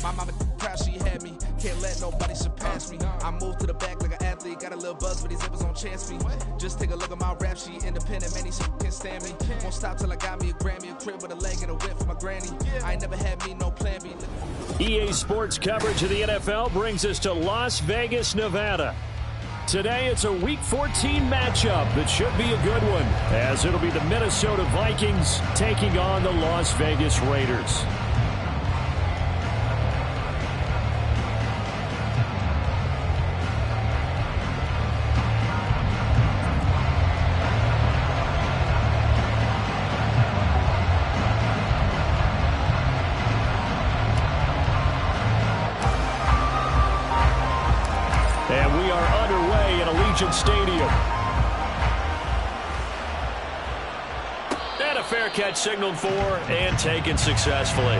My mama proud she had me. Can't let nobody surpass me. I moved to the back like an athlete. Got a little buzz for these zippers on chance me. Just take a look at my rap sheet. Independent, many so can't stand me. Won't stop till I got me a Grammy, a crib with a leg and a whip for my granny. I ain't never had me no plan B. EA Sports coverage of the NFL brings us to Las Vegas, Nevada. Today, it's a Week 14 matchup that should be a good one, as it'll be the Minnesota Vikings taking on the Las Vegas Raiders. Stadium. And a fair catch signaled for and taken successfully.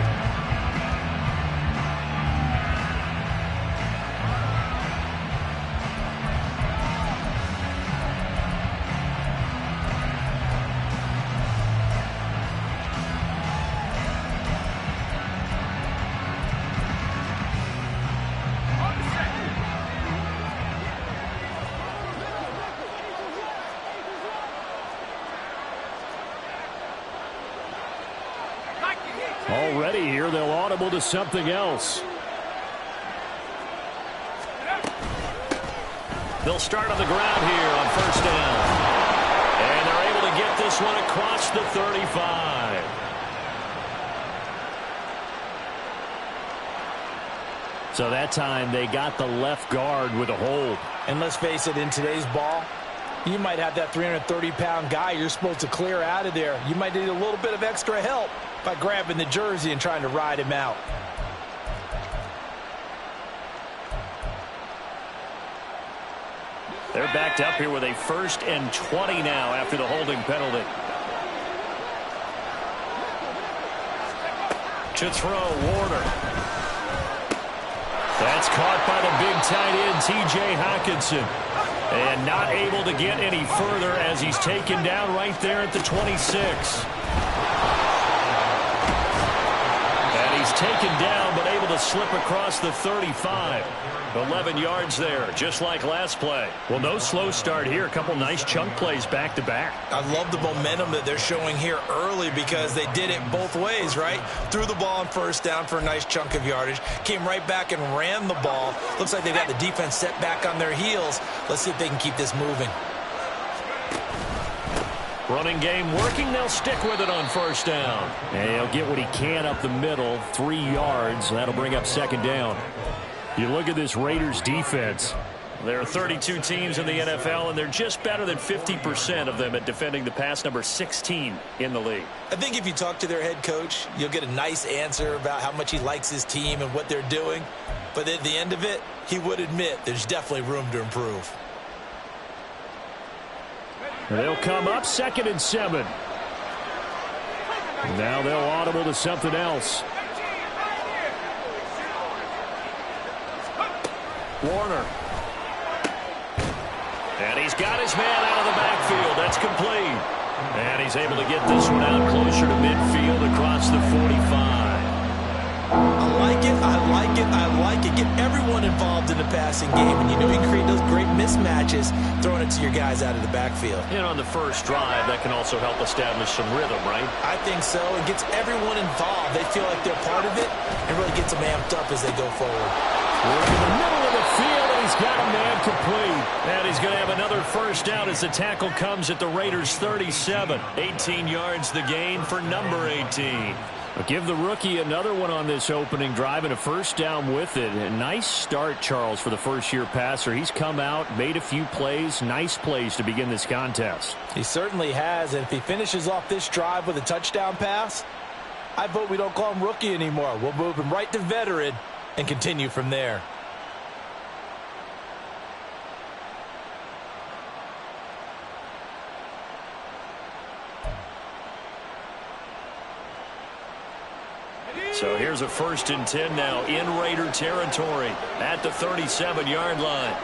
Already here, they'll audible to something else. They'll start on the ground here on first down. And they're able to get this one across the 35. So that time they got the left guard with a hold. And let's face it, in today's ball, you might have that 330-pound guy you're supposed to clear out of there. You might need a little bit of extra help by grabbing the jersey and trying to ride him out. They're backed up here with a 1st and 20 now after the holding penalty. To throw, Warner. That's caught by the big tight end, T.J. Hockenson. And not able to get any further as he's taken down right there at the 26. He's taken down, but able to slip across the 35. 11 yards there, just like last play. Well, no slow start here. A couple nice chunk plays back-to-back. I love the momentum that they're showing here early because they did it both ways, right? Threw the ball on first down for a nice chunk of yardage. Came right back and ran the ball. Looks like they got the defense set back on their heels. Let's see if they can keep this moving. Running game working. They'll stick with it on first down. And he'll get what he can up the middle, 3 yards. That'll bring up second down. You look at this Raiders defense. There are 32 teams in the NFL, and they're just better than 50% of them at defending the pass, number 16 in the league. I think if you talk to their head coach, you'll get a nice answer about how much he likes his team and what they're doing. But at the end of it, he would admit there's definitely room to improve. They'll come up 2nd and 7. Now they'll audible to something else. Warner. And he's got his man out of the backfield. That's complete. And he's able to get this one out closer to midfield across the 45. I like it, I like it, I like it. Get everyone involved in the passing game, and you know you can create those great mismatches throwing it to your guys out of the backfield. And on the first drive, that can also help establish some rhythm, right? I think so. It gets everyone involved. They feel like they're part of it and really gets them amped up as they go forward. We're in the middle of the field, and he's got a man complete. And he's going to have another first down as the tackle comes at the Raiders' 37. 18 yards the gain for number 18. But give the rookie another one on this opening drive and a first down with it. A nice start, Charles, for the first-year passer. He's come out, made a few plays, nice plays to begin this contest. He certainly has, and if he finishes off this drive with a touchdown pass, I vote we don't call him rookie anymore. We'll move him right to veteran and continue from there. So here's a 1st and 10 now in Raider territory at the 37-yard line.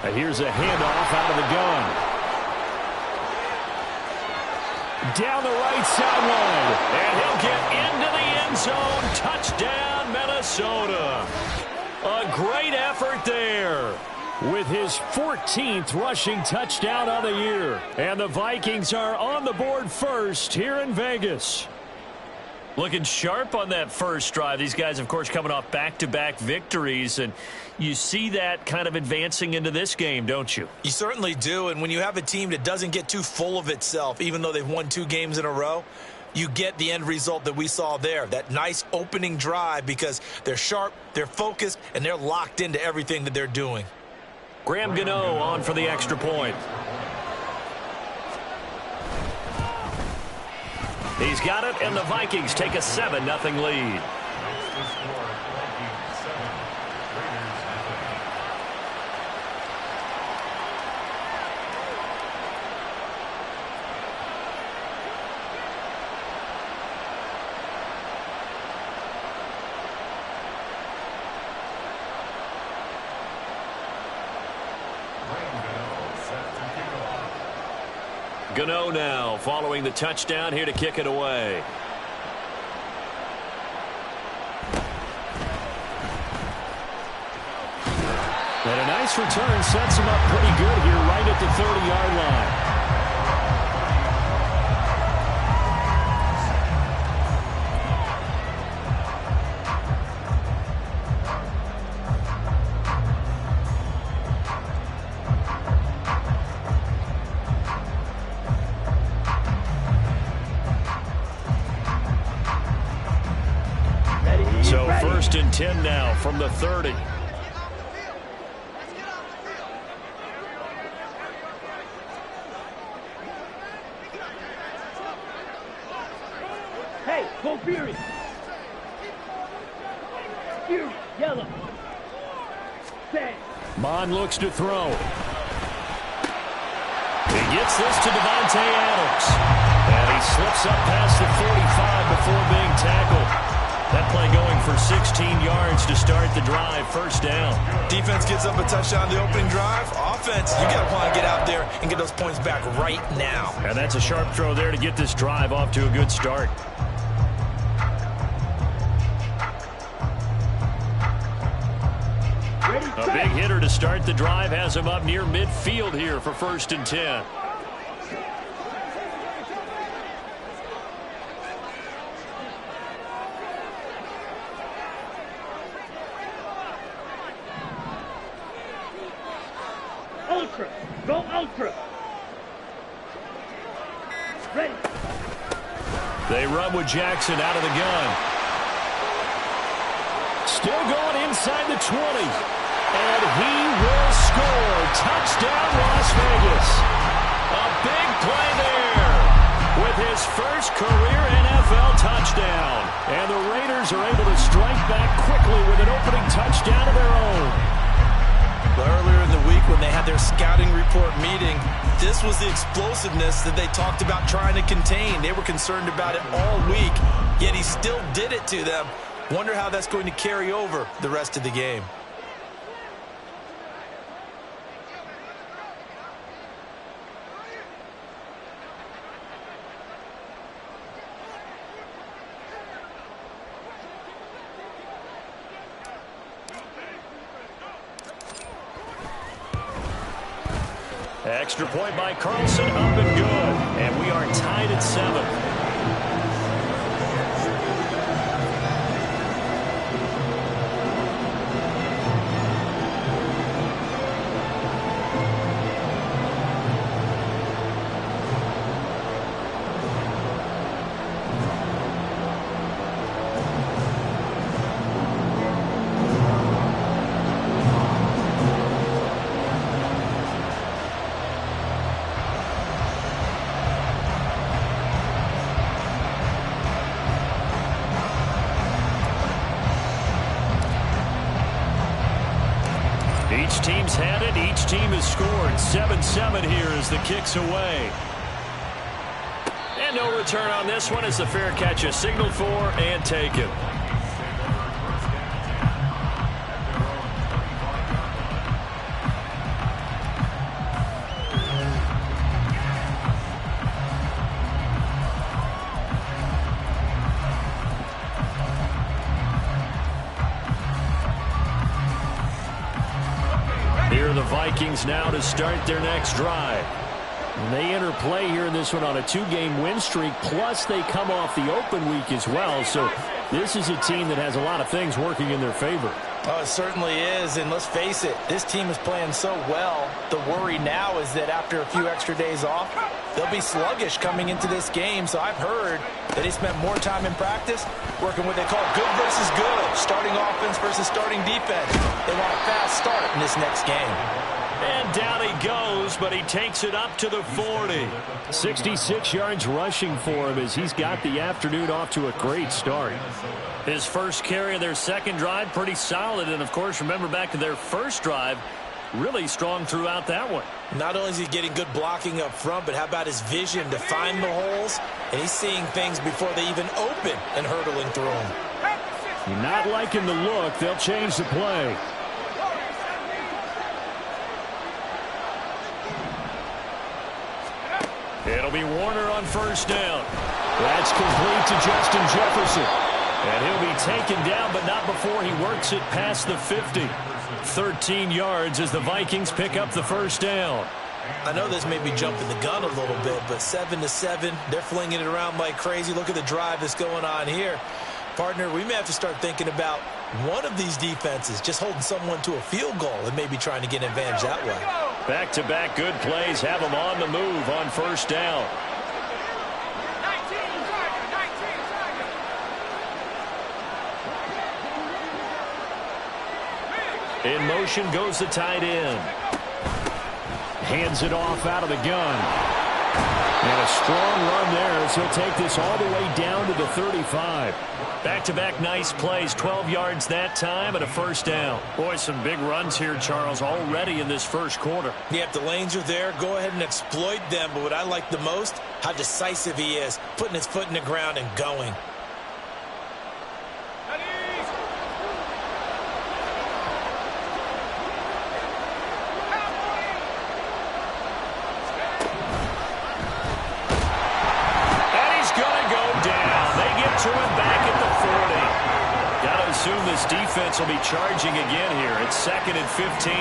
And here's a handoff out of the gun. Down the right sideline. And he'll get into the end zone. Touchdown, Minnesota. A great effort there with his 14th rushing touchdown on the year. And the Vikings are on the board first here in Vegas. Looking sharp on that first drive. These guys, of course, coming off back-to-back victories, and you see that kind of advancing into this game, don't you? You certainly do, and when you have a team that doesn't get too full of itself, even though they've won 2 games in a row, you get the end result that we saw there, that nice opening drive, because they're sharp, they're focused, and they're locked into everything that they're doing. Graham Gano on for the extra point. He's got it, and the Vikings take a 7-0 lead. Gano now following the touchdown here to kick it away. And a nice return sets him up pretty good here right at the 30-yard line. So 1st and 10 now from the 30. Hey, go Fury. Fury, yellow. Set. Mon looks to throw. He gets this to Devontae Adams. And he slips up past the 45 before being tackled. That play going for 16 yards to start the drive. 1st down. Defense gets up a touchdown the opening drive. Offense, you got to want to get out there and get those points back right now. And that's a sharp throw there to get this drive off to a good start. A big hitter to start the drive has him up near midfield here for 1st and 10. Ultra, go ultra. Ready. They run with Jackson out of the gun. Still going inside the 20. And he will score. Touchdown, Las Vegas. A big play there with his first career NFL touchdown. And the Raiders are able to strike back quickly with an opening touchdown of their own. Earlier in the week when they had their scouting report meeting, this was the explosiveness that they talked about trying to contain. They were concerned about it all week, yet he still did it to them. Wonder how that's going to carry over the rest of the game. Extra point by Carlson, up and good. And we are tied at 7. Each team's had it. Each team has scored. 7-7 here as the kick's away. And no return on this one as the fair catch is signaled for and taken. the Vikings now to start their next drive. And they enter play here in this one on a 2-game win streak, plus they come off the open week as well. So this is a team that has a lot of things working in their favor. Oh, it certainly is, and let's face it, this team is playing so well. The worry now is that after a few extra days off, they'll be sluggish coming into this game. So I've heard that they spent more time in practice working what they call good versus good, starting offense versus starting defense. They want a fast start in this next game. And down he goes, but he takes it up to the 40. 66 yards rushing for him as he's got the afternoon off to a great start. His first carry of their second drive, pretty solid. And, of course, remember back to their first drive, really strong throughout that one. Not only is he getting good blocking up front, but how about his vision to find the holes? And he's seeing things before they even open and hurdling through them. You're not liking the look. They'll change the play. It'll be Warner on first down. That's complete to Justin Jefferson. And he'll be taken down, but not before he works it past the 50. 13 yards as the Vikings pick up the first down. I know this may be jumping the gun a little bit, but 7-7, they're flinging it around like crazy. Look at the drive that's going on here. Partner, we may have to start thinking about one of these defenses just holding someone to a field goal and maybe trying to get an advantage that way. Back-to-back good plays have them on the move on first down. In motion goes the tight end. Hands it off out of the gun. And a strong run there as he'll take this all the way down to the 35. Back-to-back nice plays, 12 yards that time and a first down. Boy, some big runs here, Charles, already in this first quarter. Yeah, if the lanes are there, go ahead and exploit them. But what I like the most, how decisive he is, putting his foot in the ground and going. To him back at the 40. Got to assume this defense will be charging again here. It's 2nd and 15.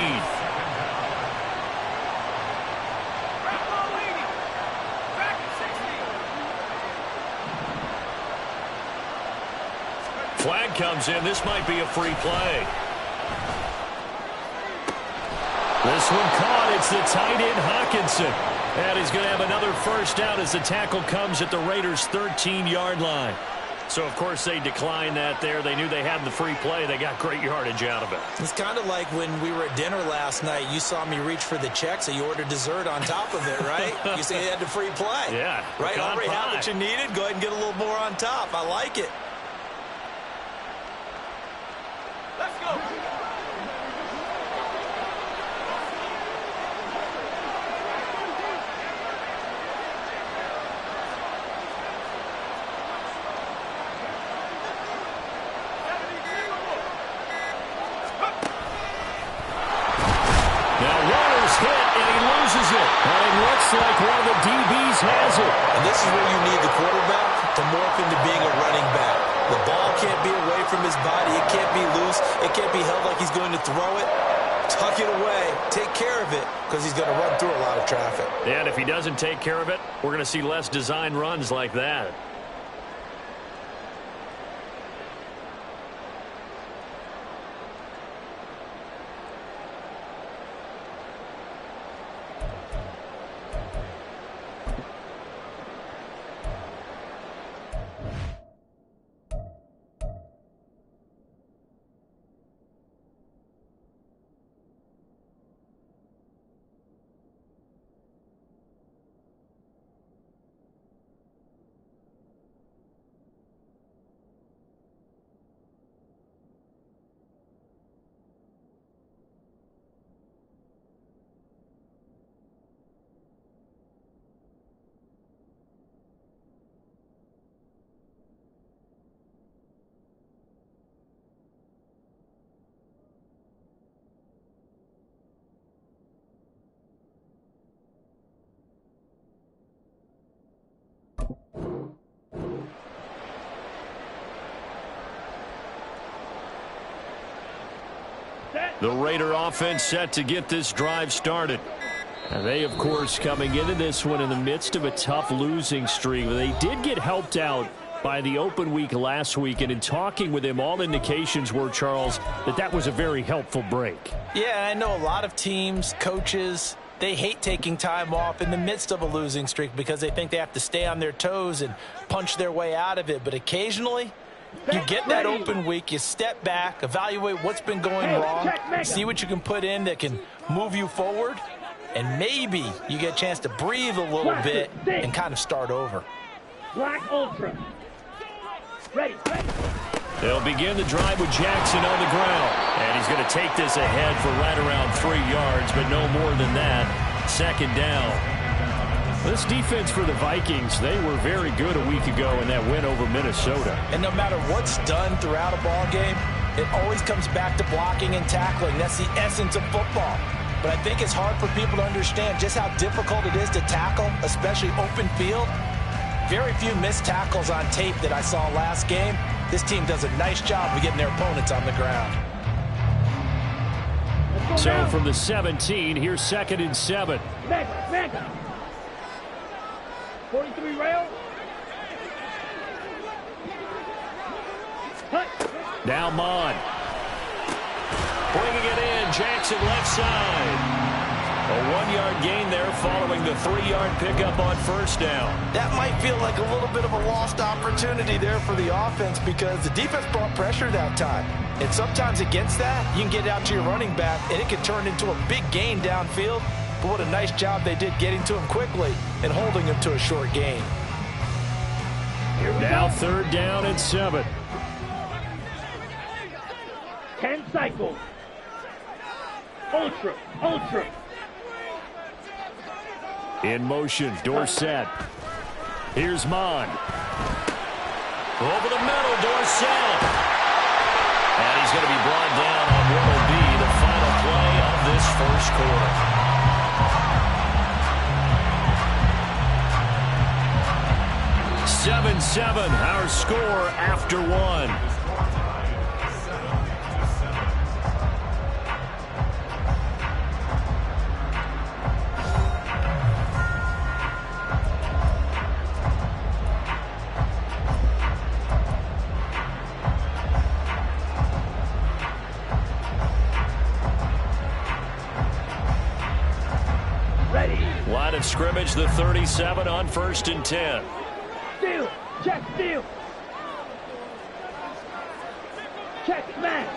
Flag comes in. This might be a free play. This one caught. It's the tight end Hawkinson. And he's going to have another first down as the tackle comes at the Raiders' 13-yard line. So, of course, they declined that there. They knew they had the free play. They got great yardage out of it. It's kind of like when we were at dinner last night. You saw me reach for the check, so you ordered dessert on top of it, right? You say you had the free play. Yeah. Right? Already have what you needed. Go ahead and get a little more on top. I like it. Let's go. And it looks like one of the DBs has it. And this is where you need the quarterback to morph into being a running back. The ball can't be away from his body. It can't be loose. It can't be held like he's going to throw it. Tuck it away. Take care of it because he's going to run through a lot of traffic. And if he doesn't take care of it, we're going to see less design runs like that. The Raider offense set to get this drive started. And they, of course, coming into this one in the midst of a tough losing streak. They did get helped out by the open week last week, and in talking with him, all indications were, Charles, that was a very helpful break. Yeah, I know a lot of teams, coaches, they hate taking time off in the midst of a losing streak because they think they have to stay on their toes and punch their way out of it. But occasionally, you get that open week, you step back, evaluate what's been going wrong, see what you can put in that can move you forward, and maybe you get a chance to breathe a little bit and kind of start over. Black Ultra. Ready. They'll begin the drive with Jackson on the ground. And he's going to take this ahead for right around 3 yards, but no more than that. Second down. This defense for the Vikings, they were very good a week ago in that win over Minnesota. And no matter what's done throughout a ball game, it always comes back to blocking and tackling. That's the essence of football. But I think it's hard for people to understand just how difficult it is to tackle, especially open field. Very few missed tackles on tape that I saw last game. This team does a nice job of getting their opponents on the ground. So from the 17, here's 2nd and 7. Mega. 43 rail. Now Mon. Bringing it in, Jackson left side. A 1-yard gain there following the 3-yard pickup on first down. That might feel like a little bit of a lost opportunity there for the offense because the defense brought pressure that time. And sometimes against that, you can get out to your running back, and it can turn into a big gain downfield. But what a nice job they did getting to him quickly and holding him to a short gain. Now 3rd down and 7. 10 cycles. Ultra. In motion, Dorsett. Here's Mon. Over the middle, Dorsett. And he's going to be brought down on what will be the final play of this first quarter. Seven, our score after 1. Line of scrimmage, the 37 on 1st and 10. Steal. Check steal. Check smash.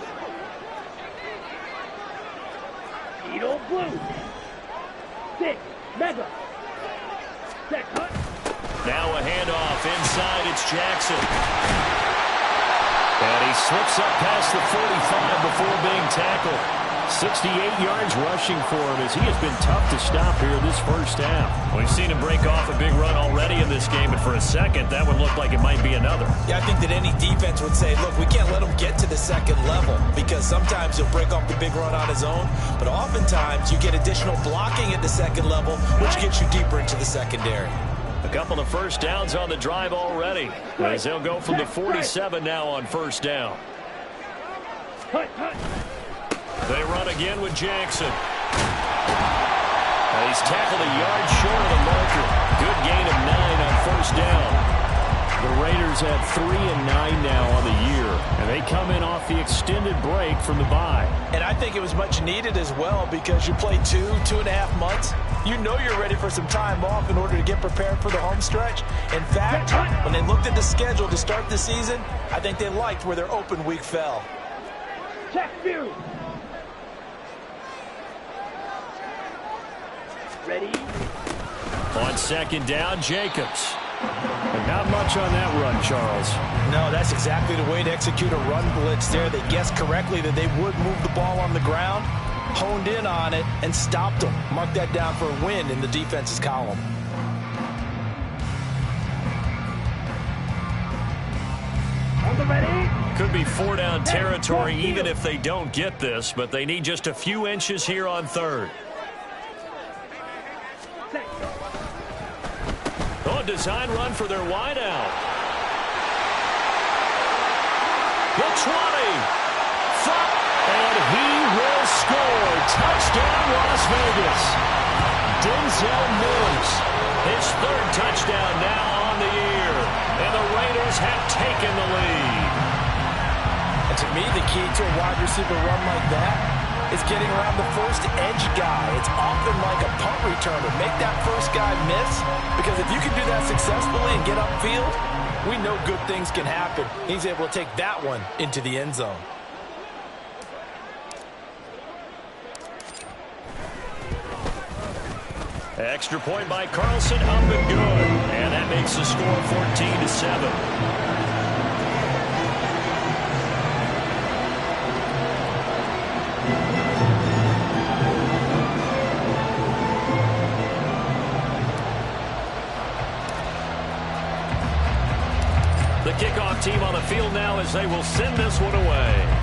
Edo blue. 6. Mega. Check hut. Now a handoff inside. It's Jackson. And he slips up past the 45 before being tackled. 68 yards rushing for him as he has been tough to stop here this first half. We've seen him break off a big run already in this game, but for a second, that would look like it might be another. Yeah, I think that any defense would say, look, we can't let him get to the second level because sometimes he'll break off the big run on his own, but oftentimes you get additional blocking at the second level, which gets you deeper into the secondary. A couple of first downs on the drive already as they'll go from the 47 now on first down. They run again with Jackson. And he's tackled a yard short of the marker. Good gain of 9 on first down. The Raiders have 3 and 9 now on the year, and they come in off the extended break from the bye. And I think it was much needed as well because you play 2.5 months. You know you're ready for some time off in order to get prepared for the home stretch. In fact, when they looked at the schedule to start the season, I think they liked where their open week fell. Check view. Ready? On second down, Jacobs. And not much on that run, Charles. No, that's exactly the way to execute a run blitz there. They guessed correctly that they would move the ball on the ground, honed in on it, and stopped them. Mark that down for a win in the defense's column. On the ready? Could be 4-down territory even if they don't get this, but they need just a few inches here on 3rd. Oh, design run for their wideout. The 20. And he will Denzel Mills. His third touchdown now on the year. And the Raiders have taken the lead. And to me, the key to a wide receiver run like that is getting around the first edge guy. It's often like a punt returner. Make that first guy miss, because if you can do that successfully and get upfield, we know good things can happen. He's able to take that one into the end zone. Extra point by Carlson, up and good. And that makes the score 14-7. The kickoff team on the field now as they will send this one away.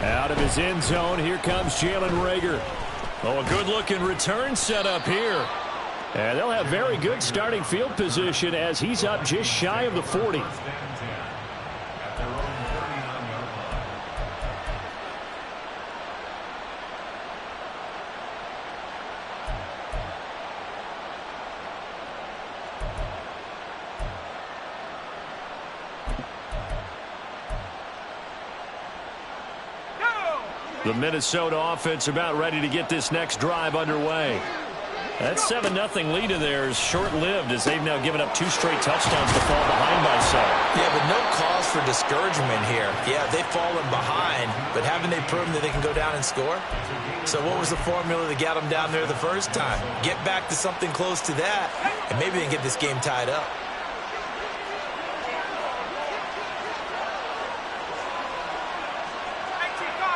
Out of his end zone, here comes Jalen Reagor. Oh, a good-looking return set up here. And they'll have very good starting field position as he's up just shy of the 40. The Minnesota offense about ready to get this next drive underway. That 7-0 lead of theirs short-lived as they've now given up 2 straight touchdowns to fall behind by 7. Yeah, but no cause for discouragement here. Yeah, they've fallen behind, but haven't they proven that they can go down and score? So what was the formula that got them down there the first time? Get back to something close to that, and maybe they can get this game tied up.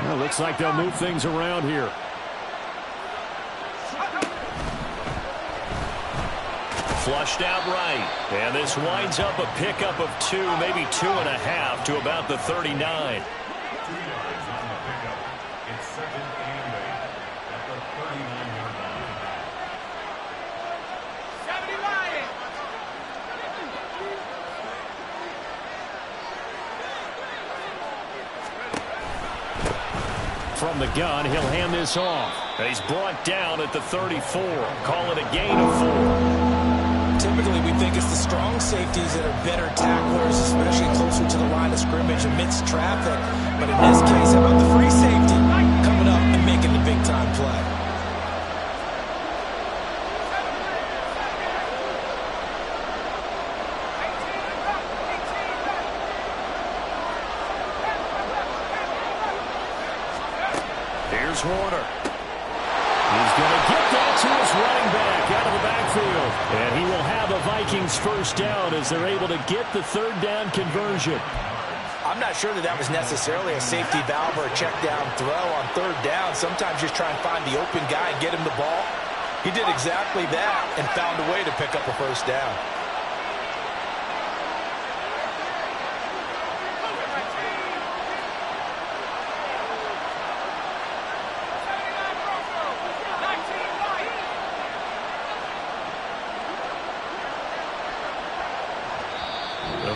Well, looks like they'll move things around here. Flushed out right. And this winds up a pickup of 2, maybe 2.5 to about the 39. From the gun, he'll hand this off. He's brought down at the 34. Call it a gain of 4. Typically, we think it's the strong safeties that are better tacklers, especially closer to the line of scrimmage amidst traffic. But in this case, how about the free safety coming up and making the big-time play? Here's Warner. He's going to get that to his running back out of the backfield. And he will have a Vikings first down as they're able to get the third down conversion. I'm not sure that was necessarily a safety valve or a check down throw on third down. Sometimes just try and find the open guy and get him the ball. He did exactly that and found a way to pick up a first down.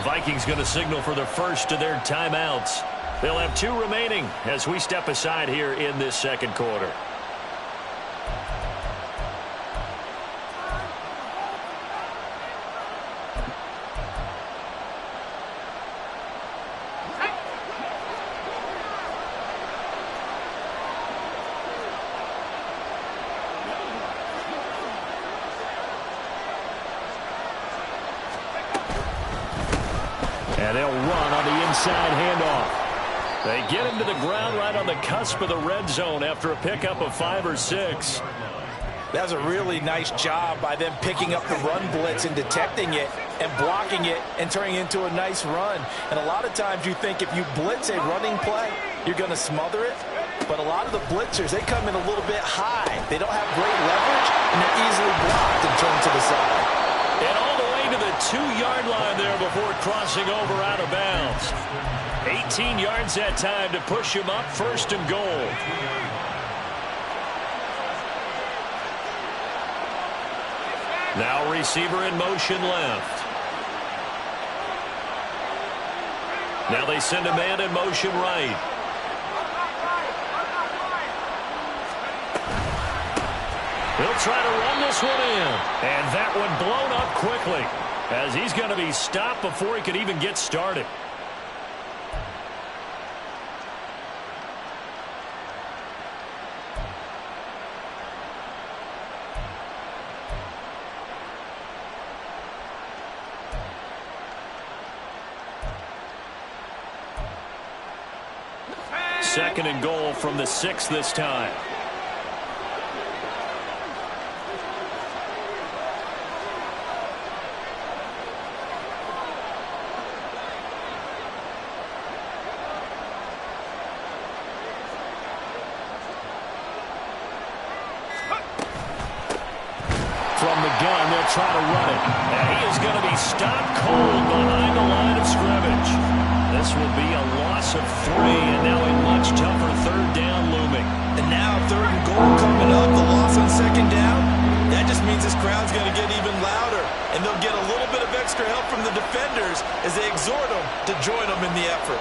Vikings going to signal for the first of their timeouts. They'll have 2 remaining as we step aside here in this second quarter. And they'll run on the inside handoff. They get him to the ground right on the cusp of the red zone after a pickup of 5 or 6. That was a really nice job by them picking up the run blitz and detecting it and blocking it and turning it into a nice run. And a lot of times you think if you blitz a running play, you're going to smother it. But a lot of the blitzers, they come in a little bit high. They don't have great leverage, and they're easily blocked and turned to the side. And all the way to the 2-yard line there before crossing over out of bounds. 18 yards that time to push him up, first and goal. Now receiver in motion left. Now they send a man in motion right. He'll try to run this one in. And that one blown up quickly, as he's going to be stopped before he could even get started. Second and goal from the 6 this time. From the gun, they'll try to run it. And he is going to be stopped cold behind the line of scrimmage. This will be a loss of 3, and now a much tougher third down looming. And now third and goal coming up. The loss on second down. That just means this crowd's going to get even louder. And they'll get a little bit of extra help from the defenders as they exhort them to join them in the effort.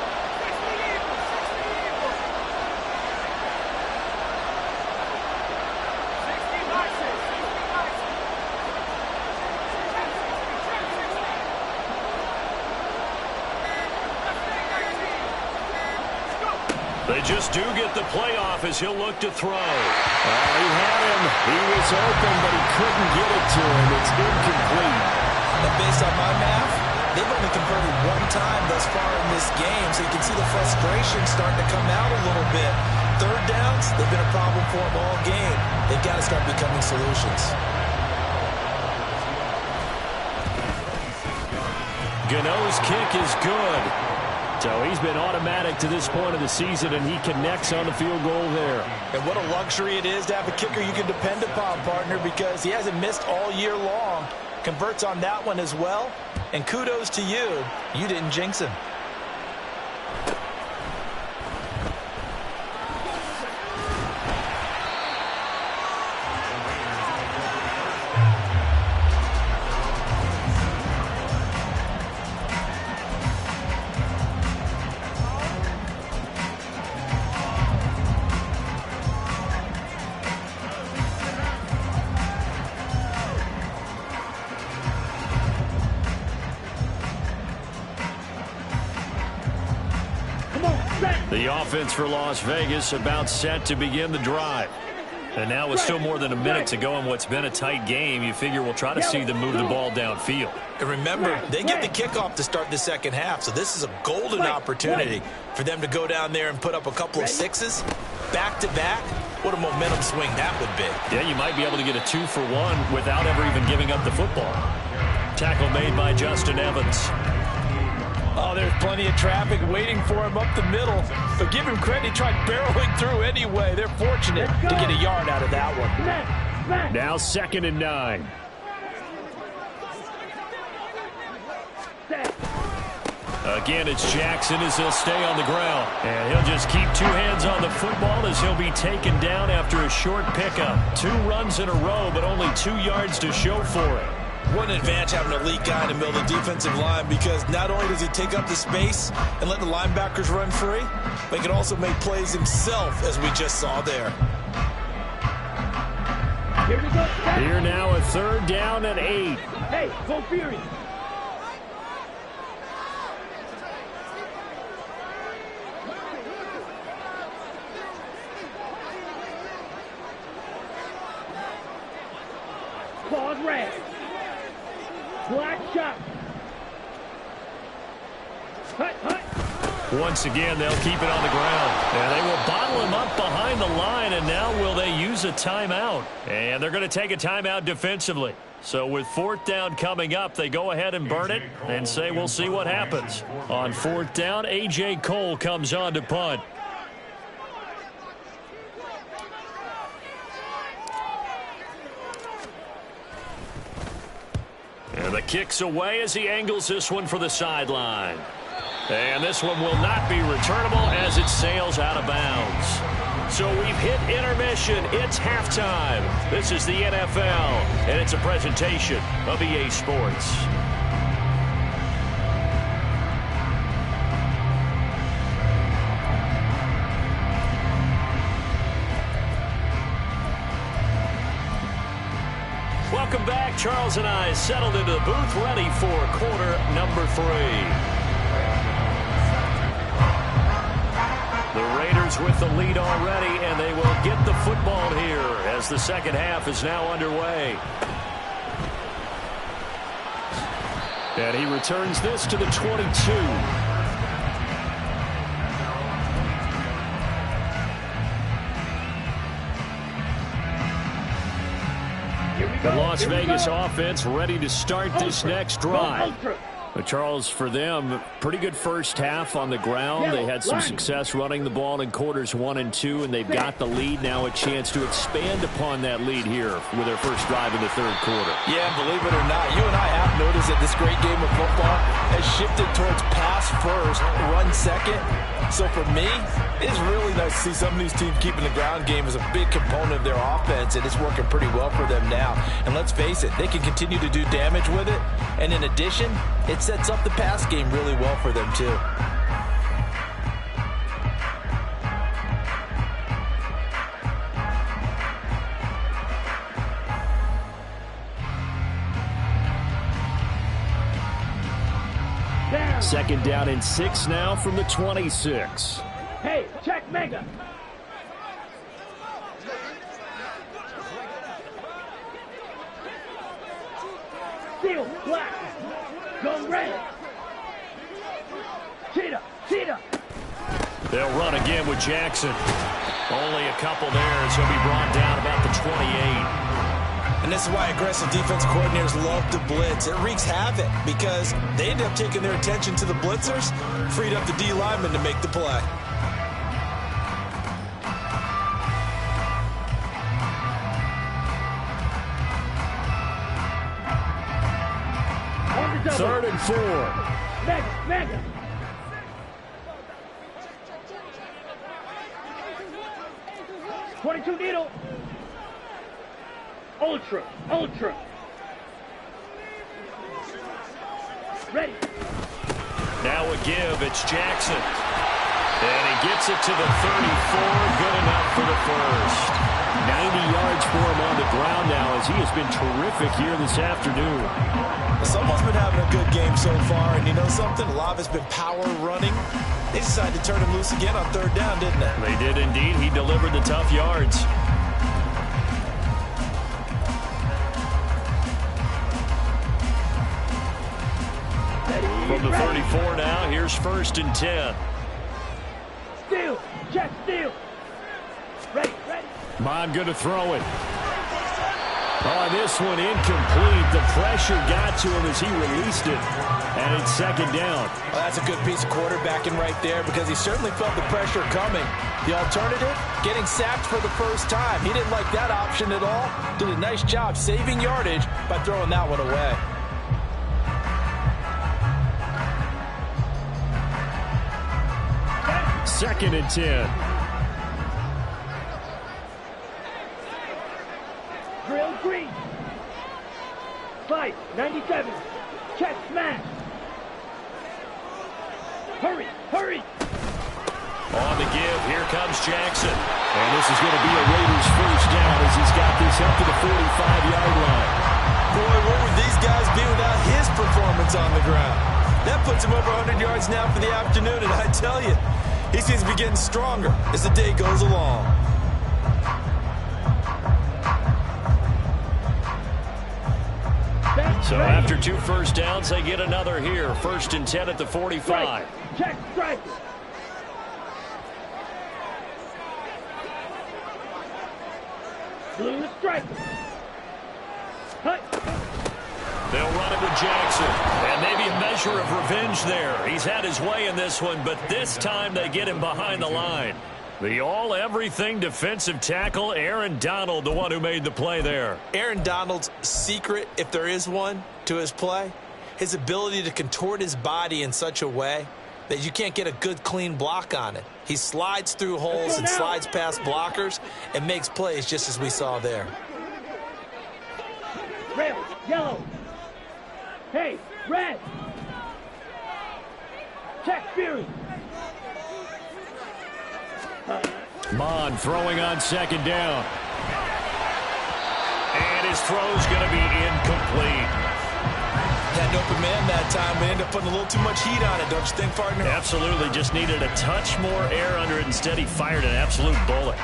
They just do get the playoff as he'll look to throw. He had him. He was open, but he couldn't get it to him. It's incomplete. And based on my math, they've only converted 1 time thus far in this game, so you can see the frustration starting to come out a little bit. Third downs, they've been a problem for them all game. They've got to start becoming solutions. Gano's kick is good. So he's been automatic to this point of the season, and he connects on the field goal there. And what a luxury it is to have a kicker you can depend upon, partner, because he hasn't missed all year long. Converts on that one as well. And kudos to you. You didn't jinx him. The offense for Las Vegas about set to begin the drive. And now with still more than a minute to go in what's been a tight game, you figure we'll try to see them move the ball downfield. And remember, they get the kickoff to start the second half, so this is a golden opportunity for them to go down there and put up a couple of 6s back-to-back. What a momentum swing that would be. Yeah, you might be able to get a 2-for-1 without ever even giving up the football. Tackle made by Justin Evans. Oh, there's plenty of traffic waiting for him up the middle. But give him credit, he tried barreling through anyway. They're fortunate to get a yard out of that one. Now 2nd and 9. Again, it's Jackson as he'll stay on the ground. And he'll just keep 2 hands on the football as he'll be taken down after a short pickup. 2 runs in a row, but only 2 yards to show for it. What an advantage having an elite guy in the middle of the defensive line, because not only does he take up the space and let the linebackers run free, but he can also make plays himself, as we just saw there. Here we go. Here now a 3rd down and 8. Hey, go Fury. Pause red. Black shot. Hut, hut. Once again, they'll keep it on the ground. And they will bottle him up behind the line, and now will they use a timeout? And they're going to take a timeout defensively. So with 4th down coming up, they go ahead and burn it and say we'll see what happens. On 4th down, A.J. Cole comes on to punt. And the kick's away as he angles this one for the sideline. And this one will not be returnable as it sails out of bounds. So we've hit intermission. It's halftime. This is the NFL, and it's a presentation of EA Sports. Welcome back. Charles and I settled into the booth, ready for quarter number 3. The Raiders with the lead already, and they will get the football here as the second half is now underway. And he returns this to the 22. The Las Vegas offense ready to start this next drive. But Charles, for them, pretty good first half on the ground. They had some success running the ball in quarters 1 and 2, and they've got the lead now, a chance to expand upon that lead here with their first drive in the third quarter. Yeah, believe it or not, you and I have noticed that this great game of football has shifted towards pass first, run second. So for me, it's really nice to see some of these teams keeping the ground game as a big component of their offense, and it's working pretty well for them now. And let's face it, they can continue to do damage with it. And in addition, it sets up the pass game really well for them too. Second down and 6 now from the 26. Hey, check mega. Steel, black. Go red. Cheetah, cheetah. They'll run again with Jackson. Only a couple there as he'll be brought down about the 28. And this is why aggressive defensive coordinators love to blitz. It wreaks havoc because they end up taking their attention to the blitzers, freed up the D lineman to make the play. Third and 4. Mega, mega. .22 needle. Ultra, ultra. Ready. Now a give. It's Jackson. And he gets it to the 34. Good enough for the first. 90 yards for him on the ground now as he has been terrific here this afternoon. Someone's been having a good game so far, and you know something? A lot of it's been power running. They decided to turn him loose again on third down, didn't they? They did indeed. He delivered the tough yards. From the 34 now, here's first and 10. Steal, check, steal. Ready, ready. Mon going to throw it. Oh, this one incomplete. The pressure got to him as he released it. And it's second down. Well, that's a good piece of quarterbacking right there because he certainly felt the pressure coming. The alternative, getting sacked for the first time. He didn't like that option at all. Did a nice job saving yardage by throwing that one away. Second and 10. Drill green. Fight, 97. Check smash. Hurry, hurry. On the give, here comes Jackson. And this is going to be a Raiders first down as he's got this up to the 45-yard line. Boy, where would these guys be without his performance on the ground? That puts him over 100 yards now for the afternoon, and I tell you, he seems to be getting stronger as the day goes along. So after 2 first downs, they get another here. First and 10 at the 45. Check, strike. Blue strike. Hut. They'll run it with Jackson. And maybe a measure of revenge there. He's had his way in this one, but this time they get him behind the line. The all-everything defensive tackle, Aaron Donald, the one who made the play there. Aaron Donald's secret, if there is one, to his play, his ability to contort his body in such a way that you can't get a good, clean block on it. He slides through holes and slides past blockers and makes plays just as we saw there. Red, yellow. Hey, red. Check Fury. Mon throwing on second down. And his throw's going to be incomplete. Had an open man that time. We ended up putting a little too much heat on it, don't you think, partner? Absolutely. Just needed a touch more air under it. Instead, he fired an absolute bullet.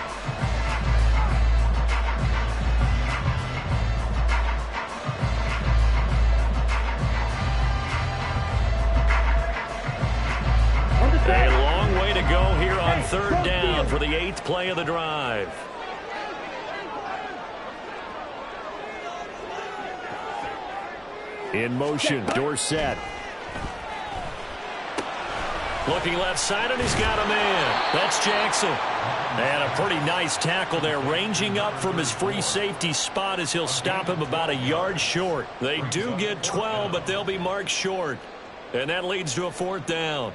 A long way to go here on third down for the 8th play of the drive. In motion, Dorsett. Looking left side, and he's got a man. That's Jackson. And a pretty nice tackle there, ranging up from his free safety spot as he'll stop him about a yard short. They do get 12, but they'll be marked short. And that leads to a 4th down.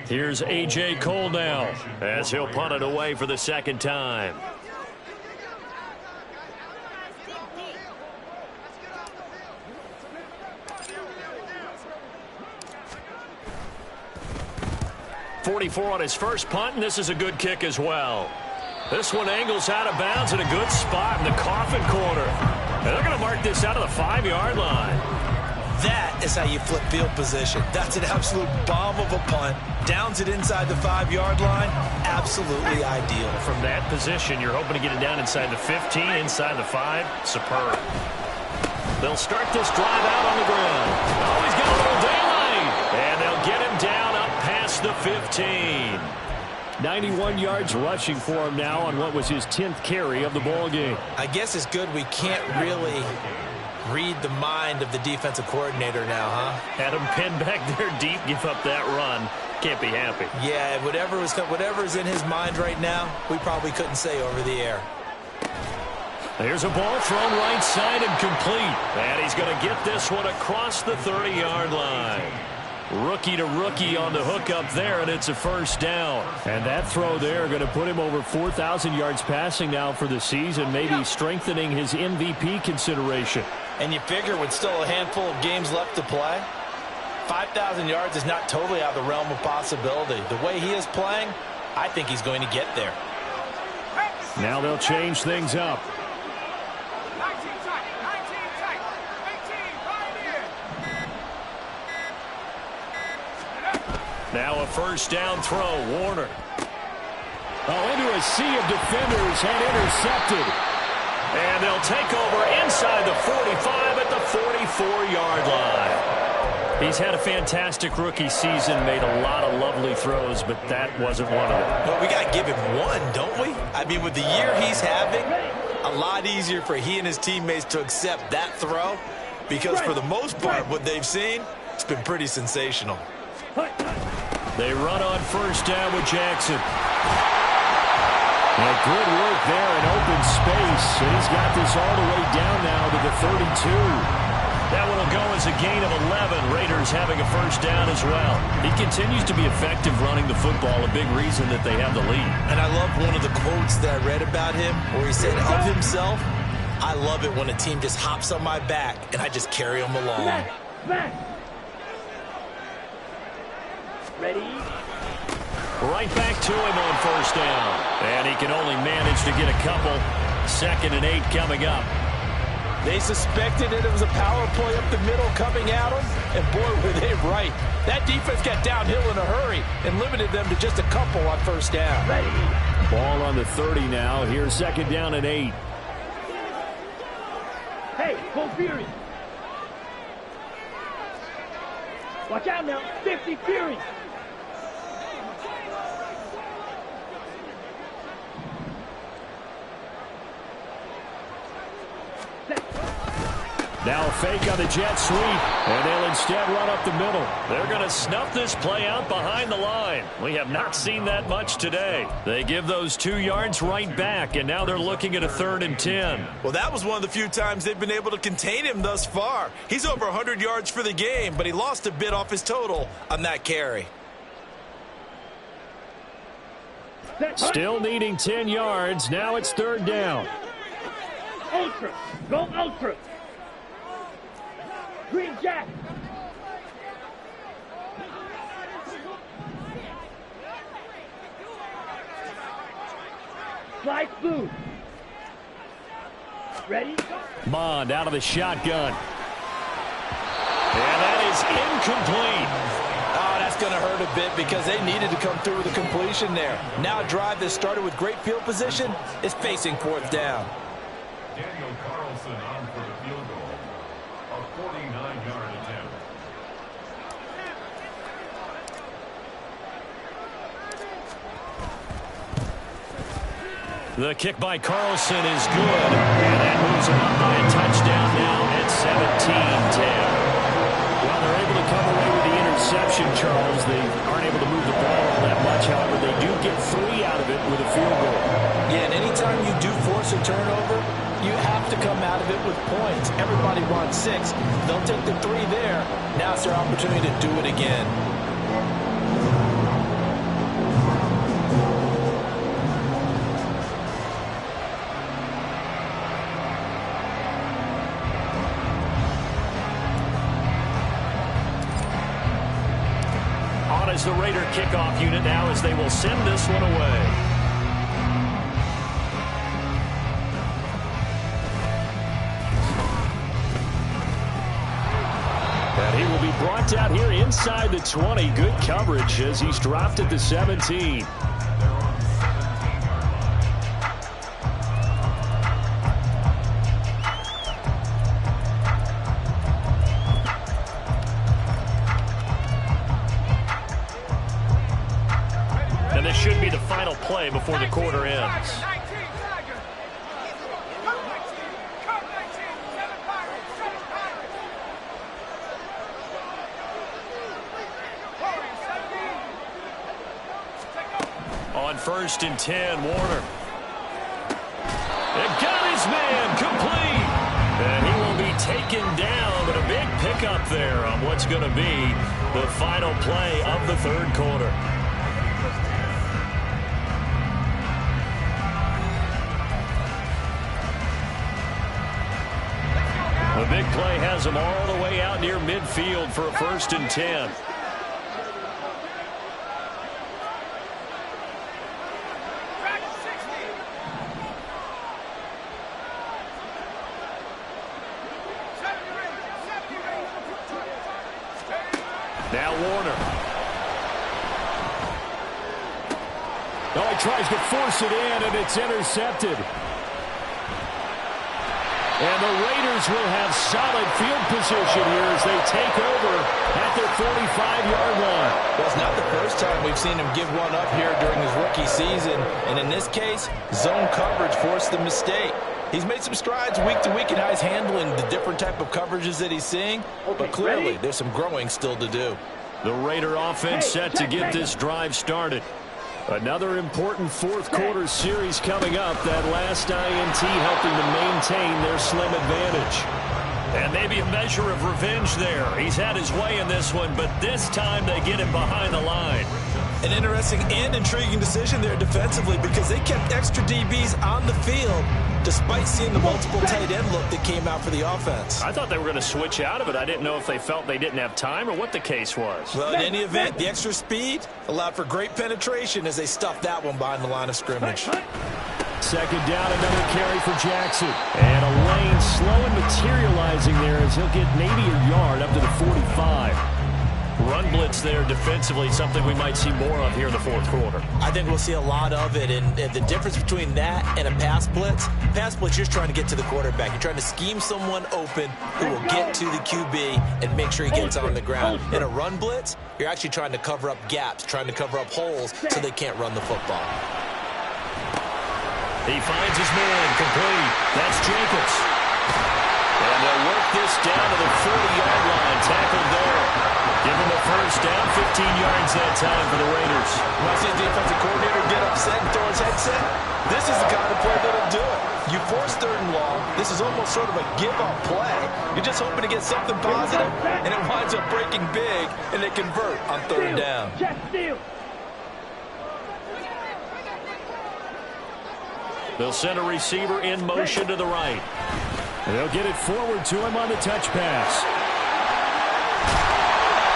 Here's A.J. Cole now as he'll punt it away for the 2nd time. .44 on his first punt, and this is a good kick as well. This one angles out of bounds in a good spot in the coffin corner. And they're going to mark this out of the 5-yard line. That is how you flip field position. That's an absolute bomb of a punt. Downs it inside the 5-yard line. Absolutely ideal. From that position, you're hoping to get it down inside the 15, inside the 5. Superb. They'll start this drive out on the ground. Oh, he's got a little daylight. And they'll get him down up past the 15. 91 yards rushing for him now on what was his 10th carry of the ball game. I guess it's good we can't really read the mind of the defensive coordinator now, huh? Had him pinned back there deep, give up that run. Can't be happy. Yeah, whatever's in his mind right now, we probably couldn't say over the air. There's a ball thrown right side and complete. And he's going to get this one across the 30-yard line. Rookie to rookie on the hook up there, and it's a 1st down. And that throw there going to put him over 4,000 yards passing now for the season, maybe strengthening his MVP consideration. And you figure with still a handful of games left to play, 5,000 yards is not totally out of the realm of possibility. The way he is playing, I think he's going to get there. Now they'll change things up. Now a 1st down throw, Warner. Oh, into a sea of defenders and intercepted. And they'll take over inside the 45 at the 44-yard line. He's had a fantastic rookie season, made a lot of lovely throws, but that wasn't one of them. Well, we got to give him one, don't we? I mean, with the year he's having, a lot easier for he and his teammates to accept that throw because for the most part, what they've seen, it's been pretty sensational. They run on 1st down with Jackson. And good work there in open space. And he's got this all the way down now to the 32. That one will go as a gain of 11. Raiders having a 1st down as well. He continues to be effective running the football, a big reason that they have the lead. And I love one of the quotes that I read about him where he said of himself, I love it when a team just hops on my back and I just carry them along. Ready? Right back to him on 1st down. And he can only manage to get a couple. 2nd and 8 coming up. They suspected it was a power play up the middle coming at them, and boy, were they right. That defense got downhill in a hurry and limited them to just a couple on 1st down. Ready? Ball on the 30 now. Here's 2nd down and 8. Hey, full fury. Watch out now. 50 fury. Now a fake on the jet sweep, and they'll instead run up the middle. They're going to snuff this play out behind the line. We have not seen that much today. They give those 2 yards right back, and now they're looking at a 3rd and 10. Well, that was one of the few times they've been able to contain him thus far. He's over 100 yards for the game, but he lost a bit off his total on that carry. Still needing 10 yards. Now it's 3rd down. On ultra. Go ultra. Green jack. Fly blue. Ready? Bond out of the shotgun. And that is incomplete. Oh, that's going to hurt a bit because they needed to come through with a completion there. Now a drive that started with great field position is facing fourth down. Daniel Carlson on for the field goal. A 49-yard attempt. The kick by Carlson is good. And that moves him up by a touchdown now at 17-10. Well, they're able to come away with the interception, Charles. They aren't able to move the ball all that much. However, they do get 3 out of it with a field goal. Yeah, and anytime you do force a turnover, you have to come out of it with points. Everybody wants 6. They'll take the 3 there. Now it's their opportunity to do it again. As the Raider kickoff unit now as they will send this one away. And he will be brought down here inside the 20. Good coverage as he's dropped at the 17. Should be the final play before the quarter ends. On 1st and 10, Warner. It got his man complete. And he will be taken down, but a big pickup there on what's going to be the final play of the 3rd quarter. The big play has them all the way out near midfield for a 1st and 10. Now Warner. Oh, he tries to force it in, and it's intercepted. And the Raiders will have solid field position here as they take over at their 45-yard line. Well, it's not the first time we've seen him give one up here during his rookie season. And in this case, zone coverage forced the mistake. He's made some strides week to week in how he's handling the different type of coverages that he's seeing. But clearly, there's some growing still to do. The Raider offense set to get this drive started. Another important 4th quarter series coming up. That last INT helping to maintain their slim advantage. And maybe a measure of revenge there. He's had his way in this one, but this time they get him behind the line. An interesting and intriguing decision there defensively because they kept extra DBs on the field despite seeing the multiple tight end look that came out for the offense. I thought they were going to switch out of it. I didn't know if they felt they didn't have time or what the case was. Well, in any event, the extra speed allowed for great penetration as they stuffed that one behind the line of scrimmage. 2nd down, another carry for Jackson. And a lane slow and materializing there as he'll get maybe a yard up to the 45. Run blitz there defensively, something we might see more of here in the 4th quarter. I think we'll see a lot of it, and the difference between that and a pass blitz, you're just trying to get to the quarterback. You're trying to scheme someone open who will get to the QB and make sure he gets on the ground. In a run blitz, you're actually trying to cover up gaps, trying to cover up holes so they can't run the football. He finds his man complete. That's Jacobs. And they'll work this down to the 40-yard line. Tackled there. Give him a 1st down, 15 yards that time for the Raiders. When I see a defensive coordinator get upset and throw his headset, this is the kind of play that'll do it. You force 3rd and long. This is almost sort of a give-up play. You're just hoping to get something positive, and it winds up breaking big, and they convert on 3rd down. Check steal. They'll send a receiver in motion to the right. And they'll get it forward to him on the touch pass.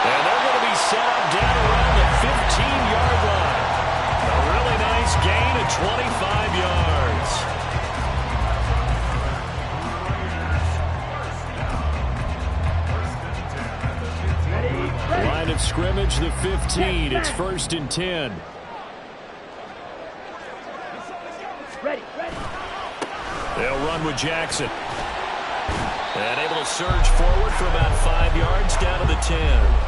And they're going to be set up down around the 15-yard line. A really nice gain of 25 yards. Line of scrimmage, the 15. It's 1st and 10. Ready. They'll run with Jackson. And able to surge forward for about 5 yards down to the 10.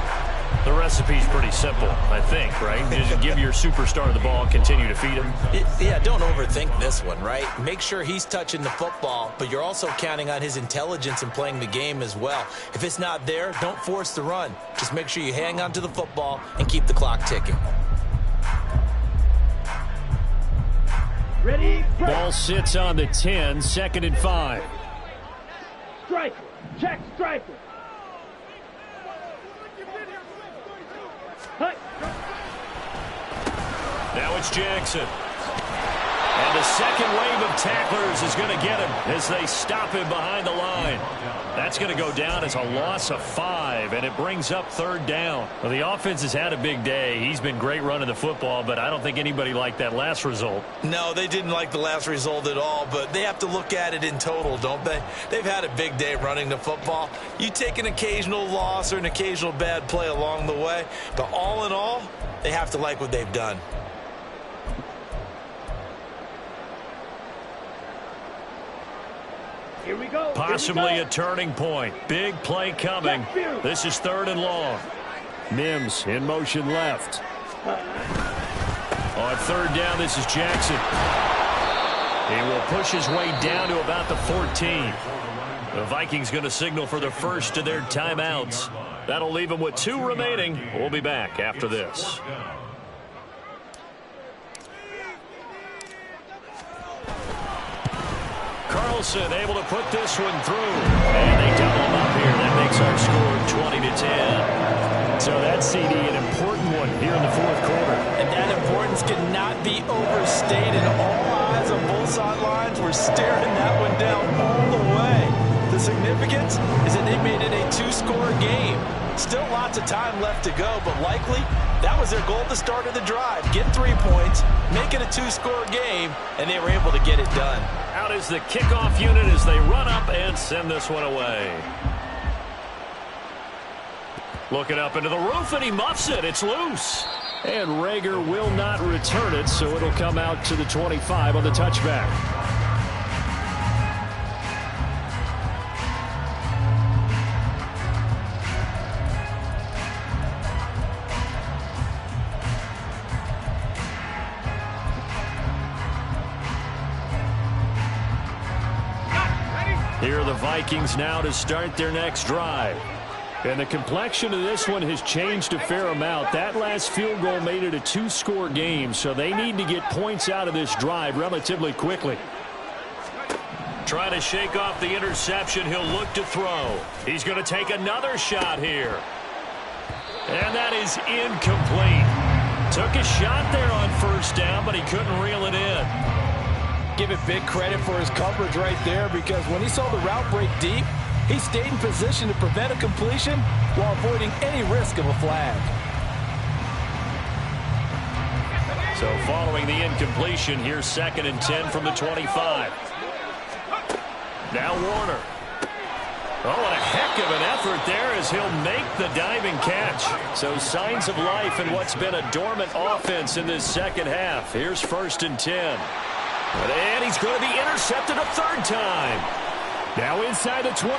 The recipe's pretty simple, I think, right? Just give your superstar the ball, continue to feed him. Yeah, don't overthink this one, right? Make sure he's touching the football, but you're also counting on his intelligence in playing the game as well. If it's not there, don't force the run. Just make sure you hang on to the football and keep the clock ticking. Ready. Ball sits on the 10, 2nd and 5. Striker. Check striker. Hut. Now it's Jackson. And the second wave of tacklers is going to get him as they stop him behind the line. That's going to go down as a loss of 5, and it brings up 3rd down. Well, the offense has had a big day. He's been great running the football, but I don't think anybody liked that last result. No, they didn't like the last result at all, but they have to look at it in total, don't they? They've had a big day running the football. You take an occasional loss or an occasional bad play along the way, but all in all, they have to like what they've done. Here we go. Possibly a turning point. Big play coming. This is 3rd and long. Mims in motion left. On 3rd down, this is Jackson. He will push his way down to about the 14. The Vikings going to signal for the first of their timeouts. That'll leave them with 2 remaining. We'll be back after this. Carlson able to put this one through. And they double him up here. That makes our score 20-10. So that's, CD, an important one here in the 4th quarter. And that importance cannot be overstated. All eyes on both sidelines were staring that one down all the way. The significance is that they made it a 2-score game. Still lots of time left to go, but likely that was their goal at the start of the drive. Get 3 points, make it a 2-score game, and they were able to get it done. Out is the kickoff unit as they run up and send this one away. Looking up into the roof, and he muffs it. It's loose. And Rager will not return it, so it'll come out to the 25 on the touchback. Here are the Vikings now to start their next drive. And the complexion of this one has changed a fair amount. That last field goal made it a 2-score game, so they need to get points out of this drive relatively quickly. Trying to shake off the interception. He'll look to throw. He's going to take another shot here. And that is incomplete. Took a shot there on 1st down, but he couldn't reel it in. Give it big credit for his coverage right there, because when he saw the route break deep, he stayed in position to prevent a completion while avoiding any risk of a flag. So following the incompletion, here's 2nd and 10 from the 25. Now Warner. Oh, what a heck of an effort there as he'll make the diving catch. So signs of life in what's been a dormant offense in this second half. Here's 1st and 10. And he's going to be intercepted a 3rd time. Now inside the 25.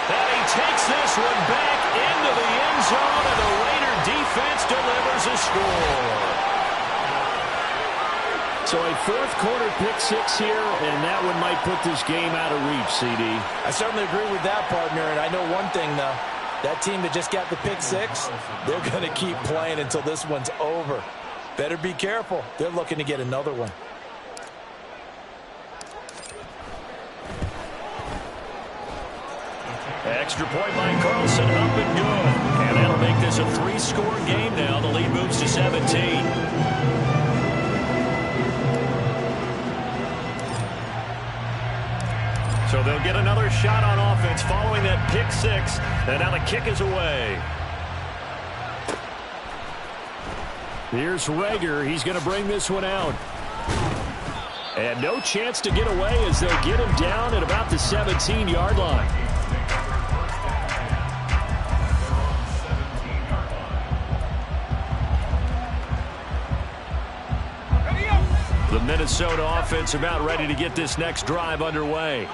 And he takes this one back into the end zone, and the Raider defense delivers a score. So a 4th quarter pick-6 here, and that one might put this game out of reach, CD. I certainly agree with that, partner, and I know one thing, though. That team that just got the pick-6, they're going to keep playing until this one's over. Better be careful. They're looking to get another one. Extra point by Carlson, up and good. And that'll make this a 3-score game now. The lead moves to 17. So they'll get another shot on offense following that pick six. And now the kick is away. Here's Rager. He's going to bring this one out. And no chance to get away as they'll get him down at about the 17-yard line. The Minnesota offense about ready to get this next drive underway.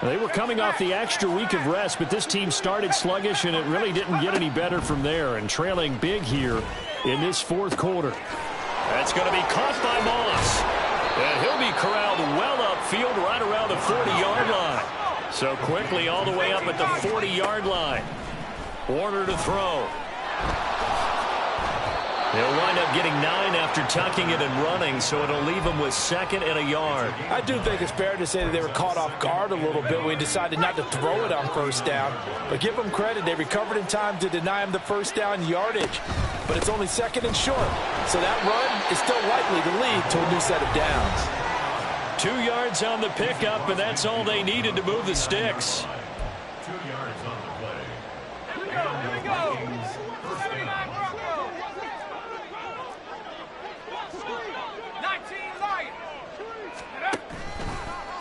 They were coming off the extra week of rest, but this team started sluggish, and it really didn't get any better from there, and trailing big here in this fourth quarter. That's going to be caught by Moss. And he'll be corralled well upfield right around the 40-yard line. So quickly all the way up at the 40-yard line. Warner to throw. He'll wind up getting 9 after tucking it and running, so it'll leave him with 2nd and a yard. I do think it's fair to say that they were caught off guard a little bit when he decided not to throw it on first down. But give them credit, they recovered in time to deny him the first down yardage. But it's only 2nd and short, so that run is still likely to lead to a new set of downs. 2 yards on the pickup, and that's all they needed to move the sticks. 2 yards on the play. Here we go.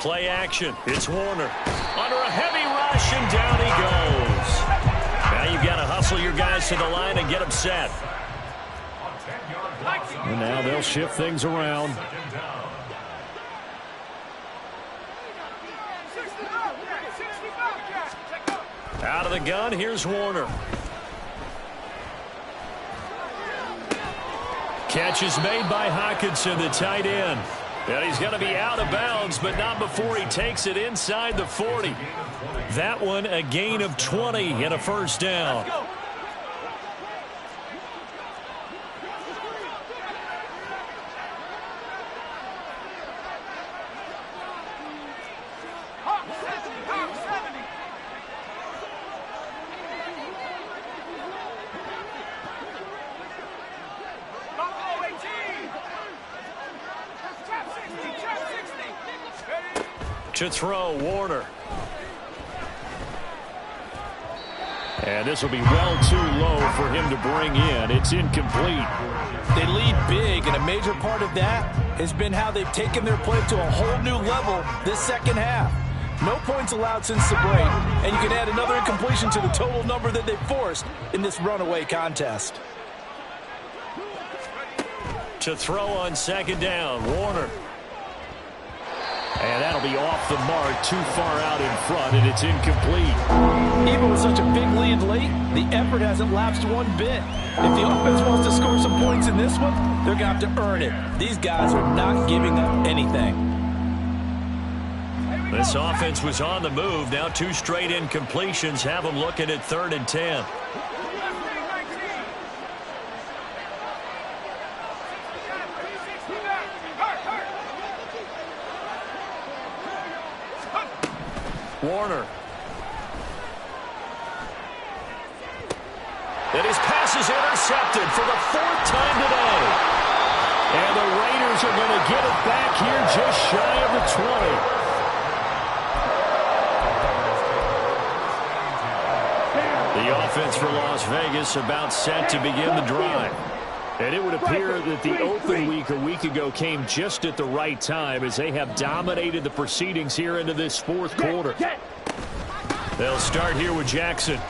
Play action. It's Warner. Under a heavy rush, and down he goes. Now you've got to hustle your guys to the line and get them set. And now they'll shift things around. Out of the gun, here's Warner. Catch is made by Hockenson, the tight end. And he's going to be out of bounds, but not before he takes it inside the 40. That one a gain of 20 and a first down. To throw, Warner. And this will be well too low for him to bring in. It's incomplete. They lead big, and a major part of that has been how they've taken their play to a whole new level this second half. No points allowed since the break, and you can add another incompletion to the total number that they've forced in this runaway contest. To throw on second down, Warner. And that'll be off the mark, too far out in front, and it's incomplete. Even with such a big lead late, the effort hasn't lapsed one bit. If the offense wants to score some points in this one, they're going to have to earn it. These guys are not giving up anything. This offense was on the move. Now 2 straight incompletions have them looking at 3rd and 10. Warner. And his pass is intercepted for the 4th time today. And the Raiders are going to get it back here just shy of the 20. The offense for Las Vegas about set to begin the drive. And it would appear that the open week a week ago came just at the right time as they have dominated the proceedings here into this 4th quarter. They'll start here with Jackson.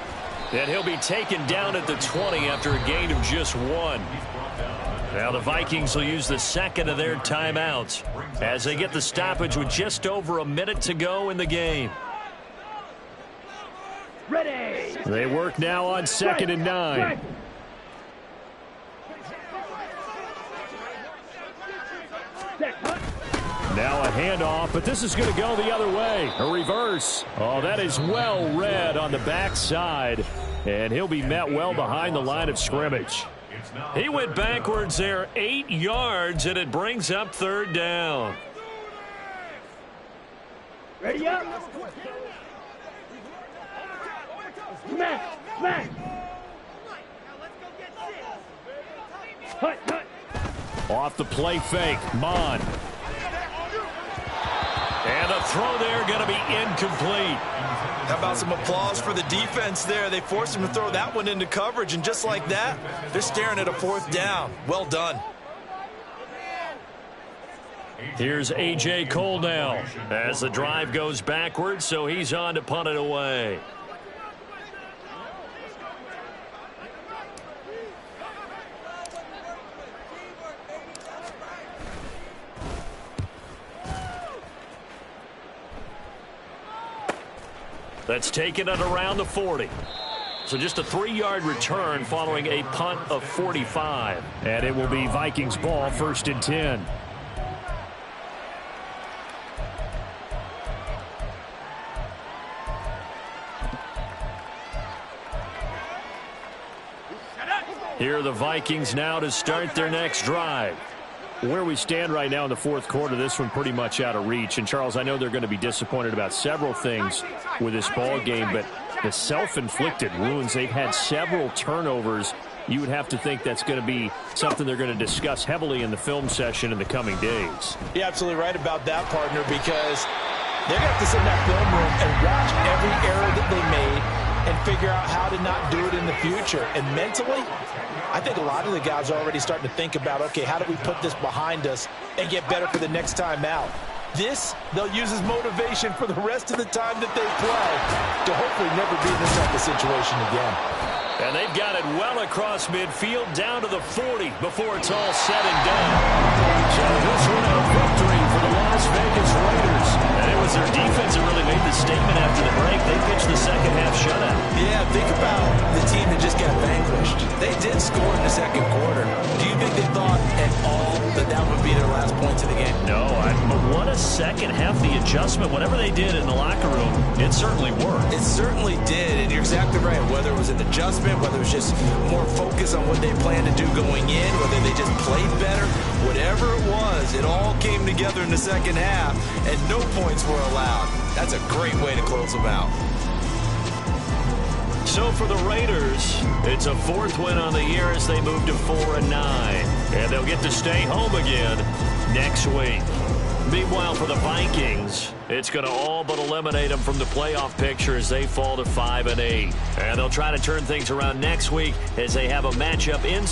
And he'll be taken down at the 20 after a gain of just 1. Now the Vikings will use the 2nd of their timeouts as they get the stoppage with just over a minute to go in the game. Ready. They work now on 2nd and 9. Now a handoff, but this is going to go the other way. A reverse. Oh, that is well read on the backside. And he'll be met well behind the line of scrimmage. He went backwards there 8 yards, and it brings up 3rd down. Ready up. Smash. Smash. Hut, hut. Off the play fake, Mon. And the throw there going to be incomplete. How about some applause for the defense there? They forced him to throw that one into coverage, and just like that, they're staring at a 4th down. Well done. Here's A.J. Cole now as the drive goes backwards, so he's on to punt it away. That's taken it around the 40. So just a 3-yard return following a punt of 45. And it will be Vikings ball, 1st and 10. Here are the Vikings now to start their next drive. Where we stand right now in the 4th quarter, this one pretty much out of reach. And, Charles, I know they're going to be disappointed about several things with this ball game, but the self-inflicted wounds, they've had several turnovers. You would have to think that's going to be something they're going to discuss heavily in the film session in the coming days. You're absolutely right about that, partner, because they're going to have to sit in that film room and watch every error that they made and figure out how to not do it in the future. And mentally, I think a lot of the guys are already starting to think about, okay, how do we put this behind us and get better for the next time out? This, they'll use as motivation for the rest of the time that they play to hopefully never be in this type of situation again. And they've got it well across midfield down to the 40 before it's all said and done. So this one a victory for the Las Vegas Raiders. And it was their defense that really made the statement after the break. They pitched the second half shutout. Yeah, think about the team that just got vanquished. They did score in the 2nd quarter. Do you think they thought at all that that would be their last points of the game? No, but what a second half. The adjustment, whatever they did in the locker room, it certainly worked. It certainly did, and you're exactly right. Whether it was an adjustment, whether it was just more focus on what they planned to do going in, whether they just played better, whatever it was, it all came together in the second half, and no points were allowed. That's a great way to close them out. So for the Raiders, it's a 4th win on the year as they move to 4-9. And they'll get to stay home again next week. Meanwhile, for the Vikings, it's going to all but eliminate them from the playoff picture as they fall to 5-8. And they'll try to turn things around next week as they have a matchup in